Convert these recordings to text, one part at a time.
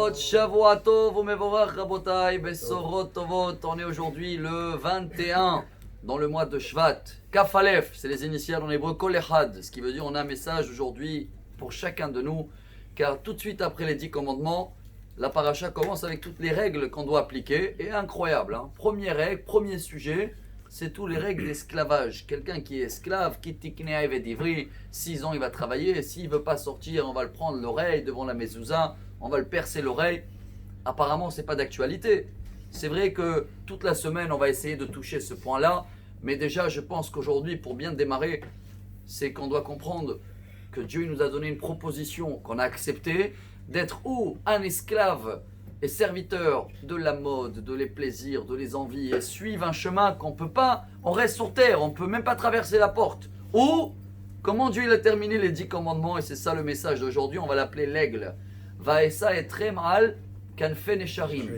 Shabbat, Shavua Tov, Umevorach Rabotai, Besorot Tovot. On est aujourd'hui le 21 dans le mois de Shvat. Kaf Aleph, c'est les initiales en hébreu Kol Echad, ce qui veut dire on a un message aujourd'hui pour chacun de nous, car tout de suite après les 10 commandements, la paracha commence avec toutes les règles qu'on doit appliquer, et incroyable, hein. Première règle, premier sujet, c'est tous les règles d'esclavage. Quelqu'un qui est esclave, qui tiknea evet divri, 6 ans il va travailler, s'il ne veut pas sortir, on va le prendre l'oreille devant la mezouza, on va le percer l'oreille. Apparemment, ce n'est pas d'actualité. C'est vrai que toute la semaine, on va essayer de toucher ce point-là, mais déjà, je pense qu'aujourd'hui, pour bien démarrer, c'est qu'on doit comprendre que Dieu nous a donné une proposition qu'on a acceptée, d'être ou un esclave et serviteur de la mode, de les plaisirs, de les envies, et suivre un chemin qu'on ne peut pas, on reste sur terre, on ne peut même pas traverser la porte. Ou, comment Dieu il a terminé les 10 commandements, et c'est ça le message d'aujourd'hui, on va l'appeler l'aigle. Vaesa et très mal, kanfen et sharim.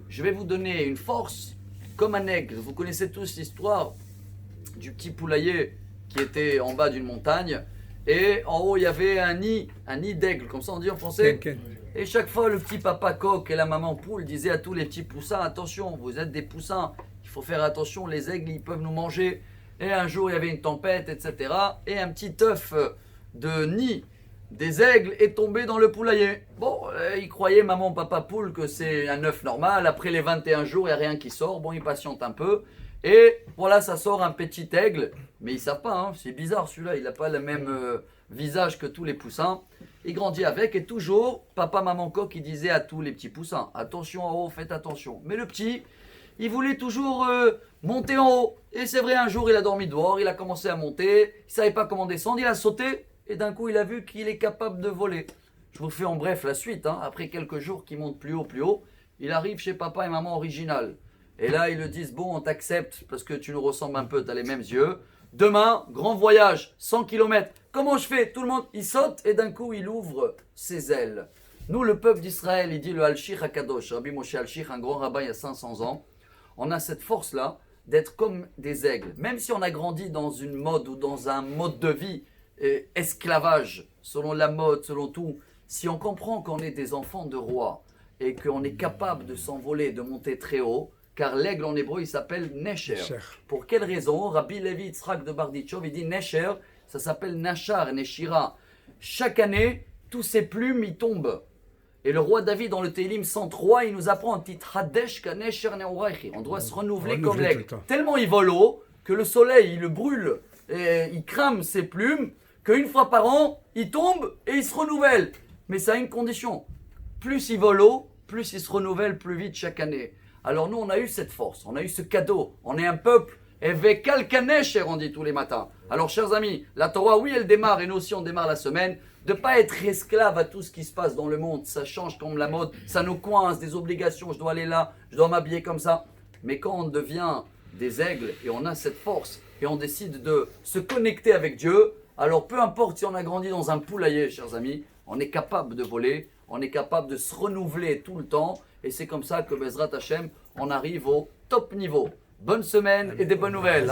Je vais vous donner une force comme un aigle. Vous connaissez tous l'histoire du petit poulailler qui était en bas d'une montagne, et en haut il y avait un nid d'aigle, comme ça on dit en français. Et chaque fois, le petit papa coq et la maman poule disaient à tous les petits poussins, attention, vous êtes des poussins, il faut faire attention, les aigles, ils peuvent nous manger. Et un jour, il y avait une tempête, etc. Et un petit œuf de nid des aigles est tombé dans le poulailler. Bon, ils croyaient, maman, papa poule, que c'est un œuf normal. Après les 21 jours, il n'y a rien qui sort. Bon, ils patientent un peu. Et voilà, ça sort un petit aigle. Mais ils ne savent pas, hein, c'est bizarre celui-là, il n'a pas le même visage que tous les poussins. Il grandit avec et toujours, papa, maman, coq, il disait à tous les petits poussins, attention en haut, faites attention. Mais le petit, il voulait toujours monter en haut. Et c'est vrai, un jour, il a dormi dehors, il a commencé à monter, il ne savait pas comment descendre, il a sauté et d'un coup, il a vu qu'il est capable de voler. Je vous fais en bref la suite, hein. Après quelques jours qu'il monte plus haut, il arrive chez papa et maman original. Et là, ils le disent, bon, on t'accepte parce que tu nous ressembles un peu, tu as les mêmes yeux. Demain, grand voyage, 100 km. Comment je fais? Tout le monde, il saute et d'un coup, il ouvre ses ailes. Nous, le peuple d'Israël, il dit le Al-Shir HaKadosh, Rabbi Moshe Al-Shir, un grand rabbin il y a 500 ans. On a cette force-là d'être comme des aigles. Même si on a grandi dans une mode ou dans un mode de vie, esclavage, selon la mode, selon tout, si on comprend qu'on est des enfants de rois et qu'on est capable de s'envoler, de monter très haut, car l'aigle en hébreu, il s'appelle Nesher. Pour quelle raison? Rabbi Levi Yitzhak de Bardichov, il dit Nesher, ça s'appelle Nashar, Neshira. Chaque année, tous ces plumes, ils tombent. Et le roi David, dans le Télim 103, il nous apprend un titre Hadesh ka Nesher ne'orachi. On doit se renouveler comme l'aigle. Tellement il vole haut que le soleil, il le brûle, et il crame ses plumes, qu'une fois par an, il tombe et il se renouvelle. Mais ça a une condition. Plus il vole haut, plus il se renouvelle plus vite chaque année. Alors nous, on a eu cette force, on a eu ce cadeau. On est un peuple, Evekalkanesher, on dit tous les matins. Alors chers amis, la Torah, oui, elle démarre, et nous aussi on démarre la semaine, de ne pas être esclave à tout ce qui se passe dans le monde. Ça change comme la mode, ça nous coince, des obligations, je dois aller là, je dois m'habiller comme ça. Mais quand on devient des aigles, et on a cette force, et on décide de se connecter avec Dieu, alors peu importe si on a grandi dans un poulailler, chers amis, on est capable de voler, on est capable de se renouveler tout le temps. Et c'est comme ça que Bezrat Hashem, on arrive au top niveau. Bonne semaine et des bonnes nouvelles.